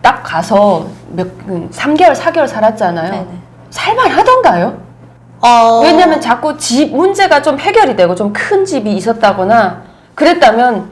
딱 가서 3개월, 4개월 살았잖아요. 네네. 살만하던가요? 왜냐면 자꾸 집 문제가 좀 해결이 되고 좀 큰 집이 있었다거나 그랬다면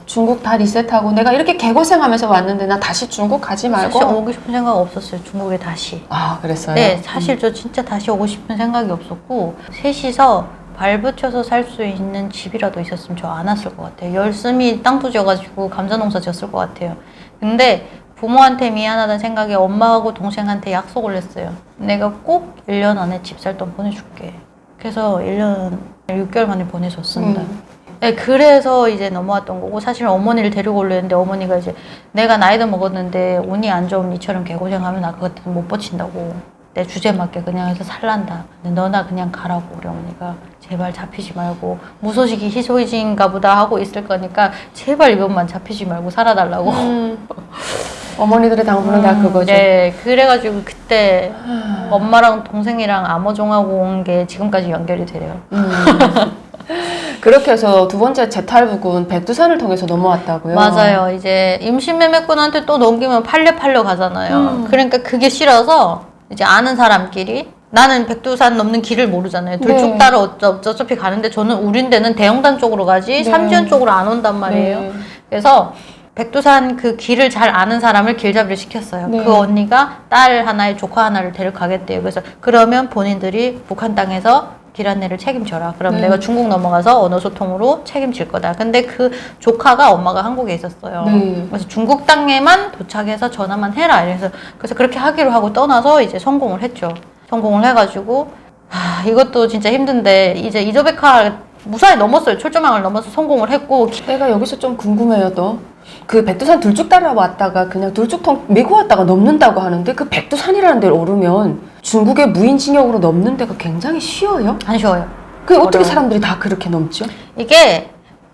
중국 다 리셋하고 내가 이렇게 개고생하면서 왔는데 나 다시 중국 가지 말고. 사실 오고 싶은 생각 없었어요. 중국에 다시. 그랬어요? 네, 사실 저 진짜 다시 오고 싶은 생각이 없었고 셋이서 발붙여서 살 수 있는 집이라도 있었으면 저 안 왔을 것 같아요. 열심히 땅도 지어가지고 감자농사 지었을 것 같아요. 근데 부모한테 미안하다는 생각에 엄마하고 동생한테 약속을 했어요. 내가 꼭 1년 안에 집 살 돈 보내줄게. 그래서 1년 6개월 만에 보내줬습니다. 네, 그래서 이제 넘어왔던 거고 사실 어머니를 데리고 오려 했는데 어머니가 이제 내가 나이도 먹었는데 운이 안 좋으면 니처럼 개고생하면 나 그것 때문에 못 버틴다고 내 주제 맞게 그냥 해서 살란다. 근데 너나 그냥 가라고 우리 어머니가 제발 잡히지 말고 무소식이 희소식인가 보다 하고 있을 거니까 제발 이번만 잡히지 말고 살아달라고. 어머니들의 당부는 다 그거죠. 네, 그래가지고 그때 엄마랑 동생이랑 암호종하고 온 게 지금까지 연결이 돼요. 그렇게 해서 두 번째 재탈북은 백두산을 통해서 넘어왔다고요? 맞아요. 이제 임신매매꾼한테 또 넘기면 팔려 가잖아요. 그러니까 그게 싫어서 이제 아는 사람끼리 나는 백두산 넘는 길을 모르잖아요. 둘쭉 네. 따라 어차피 가는데 저는 우린 데는 대영단 쪽으로 가지 네. 삼지연 쪽으로 안 온단 말이에요. 네. 그래서 백두산 그 길을 잘 아는 사람을 길잡이를 시켰어요. 네. 그 언니가 딸 하나에 조카 하나를 데려가겠대요. 그래서 그러면 본인들이 북한 땅에서 길 안내를 책임져라. 그럼 네. 내가 중국 넘어가서 언어 소통으로 책임질 거다. 근데 그 조카가 엄마가 한국에 있었어요. 네. 그래서 중국 땅에만 도착해서 전화만 해라. 그래서 그렇게 하기로 하고 떠나서 이제 성공을 했죠. 성공을 해가지고 이것도 진짜 힘든데 이제 이도백화 무사히 넘었어요. 철조망을 넘어서 성공을 했고 내가 여기서 좀 궁금해요. 또 그 백두산 둘쭉 따라왔다가 그냥 둘쭉통 메고 왔다가 넘는다고 하는데 그 백두산이라는 데를 오르면 중국의 무인징역으로 넘는 데가 굉장히 쉬워요? 안 쉬워요. 그 어떻게 어려워요. 사람들이 다 그렇게 넘죠? 이게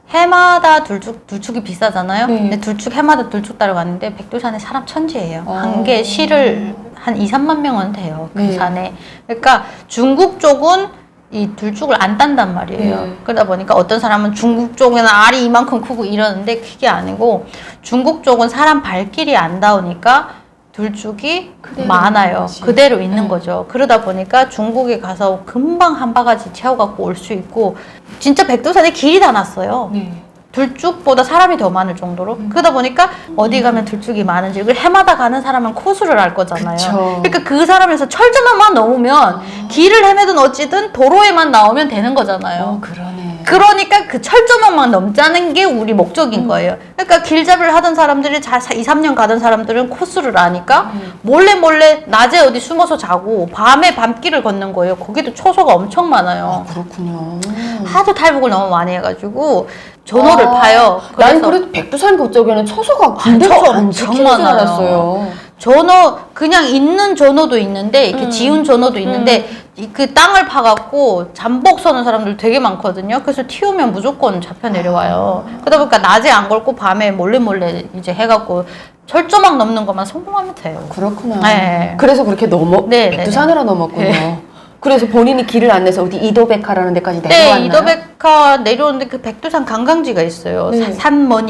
해마다 둘쭉이 비싸잖아요. 네. 근데 해마다 둘쭉 따라갔는데 백두산에 사람 천지예요. 아. 한 개 시를 한 2, 3만 명은 돼요. 그 네. 산에. 그러니까 중국 쪽은 이 둘쭉을 안 딴단 말이에요. 네. 그러다 보니까 어떤 사람은 중국 쪽에는 알이 이만큼 크고 이러는데 그게 아니고 중국 쪽은 사람 발길이 안 닿으니까 둘쭉이 그대로 많아요. 있는 거지. 그대로 있는 네. 거죠. 그러다 보니까 중국에 가서 금방 한 바가지 채워갖고 올 수 있고 진짜 백두산에 길이 다 났어요. 네. 둘쭉보다 사람이 더 많을 정도로. 그러다 보니까 어디 가면 둘쭉이 많은지 그걸 해마다 가는 사람은 코스를 알 거잖아요. 그쵸. 그러니까 그 사람에서 철조망만 넘으면 길을 헤매든 어찌든 도로에만 나오면 되는 거잖아요. 그러네. 그러니까 그 철조망만 넘자는 게 우리 목적인 거예요. 그러니까 길잡이를 하던 사람들이 2, 3년 가던 사람들은 코스를 아니까 몰래 낮에 어디 숨어서 자고 밤에 밤길을 걷는 거예요. 거기도 초소가 엄청 많아요. 그렇군요. 하도 탈북을 너무 많이 해가지고 전어를 파요. 난 그래서 그래도 백두산 그쪽에는 초소가 초소 안 엄청 지키는 줄 많아요. 알았어요. 전어 그냥 있는 전어도 있는데 이렇게 지운 전어도 있는데 그 땅을 파갖고 잠복 서는 사람들 되게 많거든요. 그래서 튀우면 무조건 잡혀 내려와요. 그러다 보니까 낮에 안 걸고 밤에 몰래 이제 해갖고 철조망 넘는 것만 성공하면 돼요. 그렇구나. 네. 그래서 그렇게 네, 백두산으로 넘었군요. 네. 그래서 본인이 길을 안 내서 어디 이도백화라는 데까지 네, 내려왔나요? 이도백화 내려오는데 그 백두산 관광지가 있어요. 네.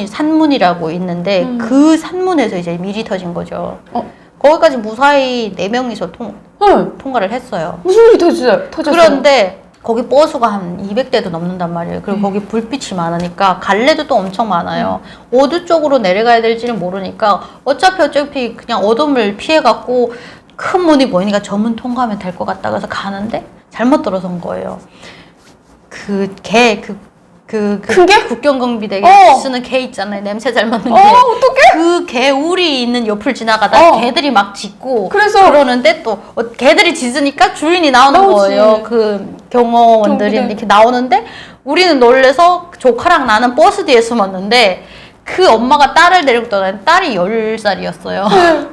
산문이라고 있는데 그 산문에서 이제 밀이 터진 거죠. 거기까지 무사히 4명이서 통과를 했어요. 무슨 일이 터졌어요? 그런데 거기 버스가 한 200대도 넘는단 말이에요. 그리고 거기 불빛이 많으니까 갈래도 또 엄청 많아요. 어느 쪽으로 내려가야 될지는 모르니까 어차피 그냥 어둠을 피해갖고 큰 문이 보이니까 저 문 통과하면 될 것 같다 그래서 가는데 잘못 들어선 거예요. 큰 개? 국경경비대에 쓰는 개 있잖아요. 냄새 잘 맡는 개. 어떡해? 그 개울이 있는 옆을 지나가다 개들이 막 짖고 그래서 그러는데 또 개들이 짖으니까 주인이 나오는 나오지. 거예요. 그 경호원들이 경비대. 이렇게 나오는데 우리는 놀래서 조카랑 나는 버스 뒤에 숨었는데 그 엄마가 딸을 데리고 떠나는 딸이 10살이었어요.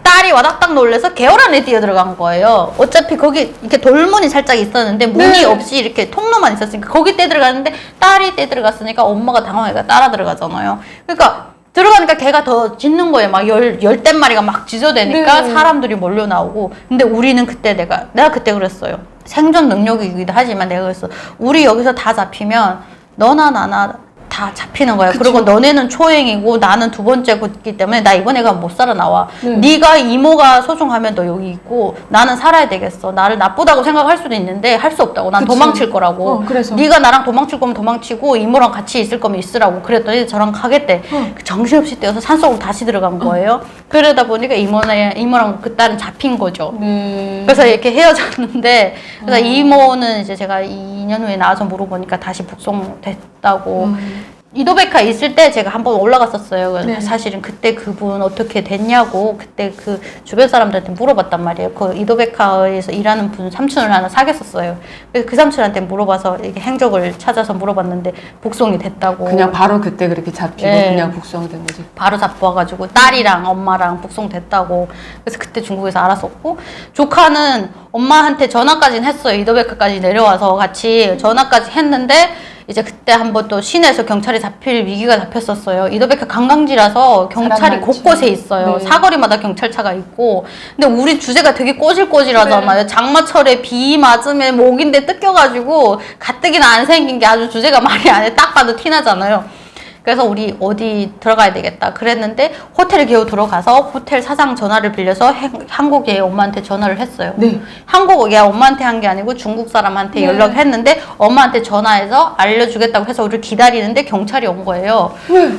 딸이 와닥딱 놀래서 개울 안에 뛰어들어간 거예요. 어차피 거기 이렇게 돌문이 살짝 있었는데 문이 없이 이렇게 통로만 있었으니까 거기 떼들어갔는데 딸이 떼들어갔으니까 엄마가 당황해가 따라 들어가잖아요. 그러니까 들어가니까 개가 더 짖는 거예요. 막 열댓 마리가 막 짖어대니까 사람들이 몰려 나오고. 근데 우리는 그때 내가 그때 그랬어요. 생존 능력이기도 하지만 내가 그랬어. 우리 여기서 다 잡히면 너나 나나 다 잡히는 거야. 그리고 너네는 초행이고 나는 두 번째기 때문에 나 이번에 가면 못 살아 나와. 네가 이모가 소송하면 너 여기 있고 나는 살아야 되겠어. 나를 나쁘다고 생각할 수도 있는데 할 수 없다고. 난 도망칠 거라고. 그래서 네가 나랑 도망칠 거면 도망치고 이모랑 같이 있을 거면 있으라고. 그랬더니 저랑 가겠대. 정신없이 뛰어서 산속으로 다시 들어간 거예요. 그러다 보니까 이모랑 그 딸은 잡힌 거죠. 그래서 이렇게 헤어졌는데 그래서 이모는 이제 제가 2년 후에 나와서 물어보니까 다시 북송됐다고. 이도백화 있을 때 제가 한번 올라갔었어요. 네. 사실은 그때 그분 어떻게 됐냐고 그때 그 주변 사람들한테 물어봤단 말이에요. 그 이도백화에서 일하는 분 삼촌을 하나 사귀었었어요. 그래서 그 삼촌한테 물어봐서 이렇게 행적을 찾아서 물어봤는데 북송이 됐다고. 그냥 바로 그때 그렇게 잡히고 네. 그냥 북송된 거지. 바로 잡아가지고 딸이랑 엄마랑 북송됐다고. 그래서 그때 중국에서 알았었고 조카는 엄마한테 전화까지는 했어요. 이도백화까지 내려와서 같이 전화까지 했는데 이제 그때 한번 또 시내에서 경찰이 잡힐 위기가 잡혔었어요. 이도백화 관광지라서 경찰이 곳곳에 있어요. 네. 사거리마다 경찰차가 있고. 근데 우리 주제가 되게 꼬질꼬질하잖아요. 네. 장마철에 비 맞으면 목인데 뜯겨가지고 가뜩이나 안 생긴 게 아주 주제가 말이 안 해. 딱 봐도 티나잖아요. 그래서 우리 어디 들어가야 되겠다 그랬는데 호텔에 겨우 들어가서 호텔 사장 전화를 빌려서 한국에 엄마한테 전화를 했어요. 네. 한국에 엄마한테 한 게 아니고 중국 사람한테 네. 연락을 했는데 엄마한테 전화해서 알려주겠다고 해서 우리를 기다리는데 경찰이 온 거예요. 왜?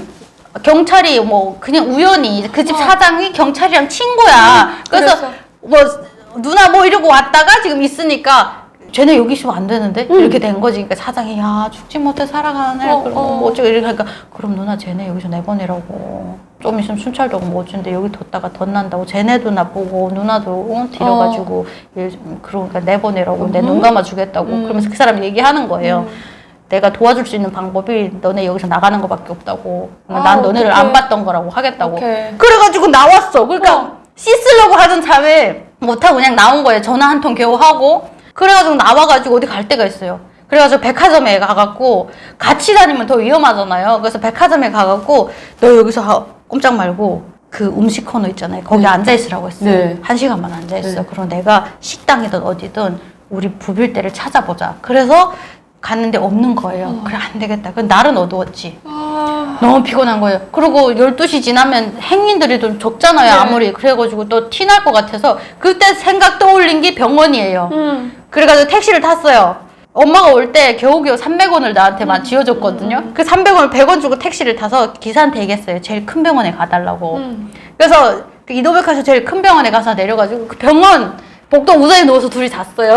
경찰이 뭐 그냥 우연히 그 집 사장이 경찰이랑 친구야. 그래서 뭐 누나 뭐 이러고 왔다가 지금 있으니까 쟤네 여기 있으면 안 되는데? 이렇게 된 거지. 그러니까 사장이 야 죽지 못해 살아가네. 뭐 어쩌고 이렇게 하니까 그럼 누나 쟤네 여기서 내보내라고. 좀 있으면 순찰도 뭐 어쩐데 여기 뒀다가 덧난다고. 쟤네도 나보고 누나도 데려가지고 그러니까 내보내라고. 내 눈 감아 주겠다고. 그러면서 그 사람이 얘기하는 거예요. 내가 도와줄 수 있는 방법이 너네 여기서 나가는 거밖에 없다고. 난 너네를 안 봤던 거라고 하겠다고. 그래가지고 나왔어. 그러니까 씻으려고 하던 참에 못하고 그냥 나온 거예요. 전화 한 통 겨우 하고. 그래가지고 나와가지고 어디 갈 데가 있어요. 그래가지고 백화점에 가갖고 같이 다니면 더 위험하잖아요. 그래서 백화점에 가갖고 너 여기서 꼼짝 말고 그 음식 코너 있잖아요. 거기 앉아있으라고 했어요. 네. 1시간만 앉아있어. 그럼 내가 식당이든 어디든 우리 부빌 때를 찾아보자. 그래서 갔는데 없는 거예요. 그래 안 되겠다. 그 날은 어두웠지. 너무 피곤한 거예요. 그리고 12시 지나면 행인들이 좀 적잖아요. 네. 아무리. 그래가지고 또 티 날 것 같아서 그때 생각 떠올린 게 병원이에요. 그래가지고 택시를 탔어요. 엄마가 올 때 겨우겨우 300원을 나한테만 쥐어줬거든요. 그 300원을 100원 주고 택시를 타서 기사한테 얘기했어요. 제일 큰 병원에 가달라고. 그래서 그 이도백화에서 제일 큰 병원에 가서 내려가지고 그 병원 복도 우산에 누워서 둘이 잤어요.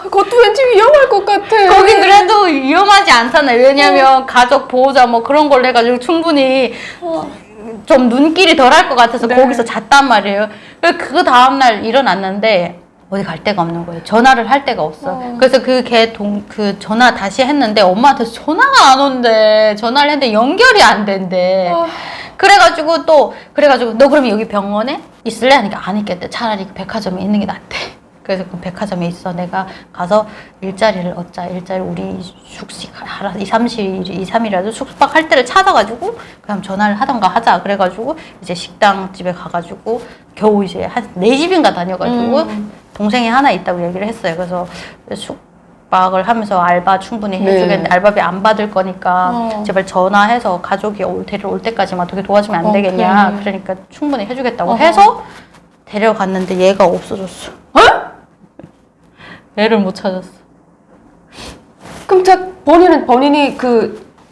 그것도 왠지 위험할 것 같아. 거긴 그래도 위험하지 않잖아요. 왜냐면 가족 보호자 뭐 그런 걸 해가지고 충분히 좀 눈길이 덜 할 것 같아서 네. 거기서 잤단 말이에요. 그 다음날 일어났는데 어디 갈 데가 없는 거예요. 전화를 할 데가 없어. 그래서 그 전화 다시 했는데 엄마한테 전화가 안 온대. 전화를 했는데 연결이 안 된대. 그래가지고 너 그러면 여기 병원에 있을래? 하니까 안 있겠대. 차라리 그 백화점에 있는 게 낫대. 그래서 그 백화점에 있어. 내가 가서 일자리를 얻자. 일자리 우리 숙식하라. 2, 3일이라도 숙박할 때를 찾아가지고 그냥 전화를 하던가 하자. 그래가지고 이제 식당집에 가가지고 겨우 이제 한 4집인가 다녀가지고 동생이 하나 있다고 얘기를 했어요. 그래서 숙박을 하면서 알바 충분히 해주겠는데 알바비 안 받을 거니까 제발 전화해서 가족이 데리러 올 때까지만 어떻게 도와주면 안 되겠냐. 그러니까 충분히 해주겠다고 해서 데려갔는데 얘가 없어졌어. 애를 못 찾았어. 그럼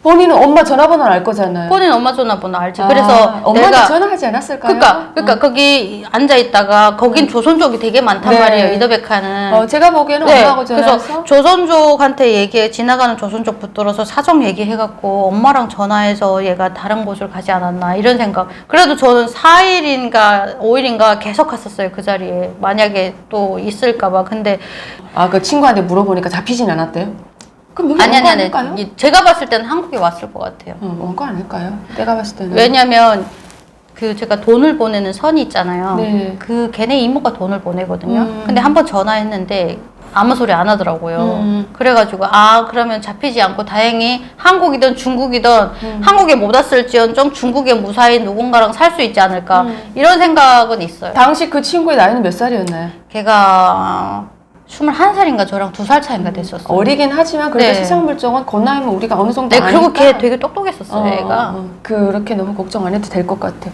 본인은 엄마 전화번호를 알 거잖아요. 본인 엄마 전화번호 알지. 그래서 엄마한테 내가 전화하지 않았을까요? 그러니까 거기 앉아 있다가 거긴 조선족이 되게 많단 네. 말이에요. 이도백화는. 제가 보기에는 네, 엄마하고 전화해서 그래서 조선족한테 지나가는 조선족 붙들어서 사정 얘기해갖고 엄마랑 전화해서 얘가 다른 곳을 가지 않았나 이런 생각. 그래도 저는 4일인가 5일인가 계속 갔었어요. 그 자리에. 만약에 또 있을까봐. 근데 그 친구한테 물어보니까 잡히진 않았대요? 그럼 여기 아니 온 거 아닐까요? 제가 봤을 때는 한국에 왔을 것 같아요. 온 거 아닐까요? 내가 봤을 때는. 왜냐면 제가 돈을 보내는 선이 있잖아요. 네. 걔네 이모가 돈을 보내거든요. 근데 한번 전화했는데 아무 소리 안 하더라고요. 그래가지고 그러면 잡히지 않고 다행히 한국이든 중국이든 한국에 못 왔을지언정 중국에 무사히 누군가랑 살 수 있지 않을까 이런 생각은 있어요. 당시 그 친구의 나이는 몇 살이었나요? 걔가 21살인가 저랑 2살 차이가 됐었어요. 어리긴 하지만 그래도 네. 세상 물정은 건나이면 우리가 어느 정도 네, 아니까. 그리고 걔 되게 똑똑했었어요, 애가. 그렇게 너무 걱정 안 해도 될 것 같아.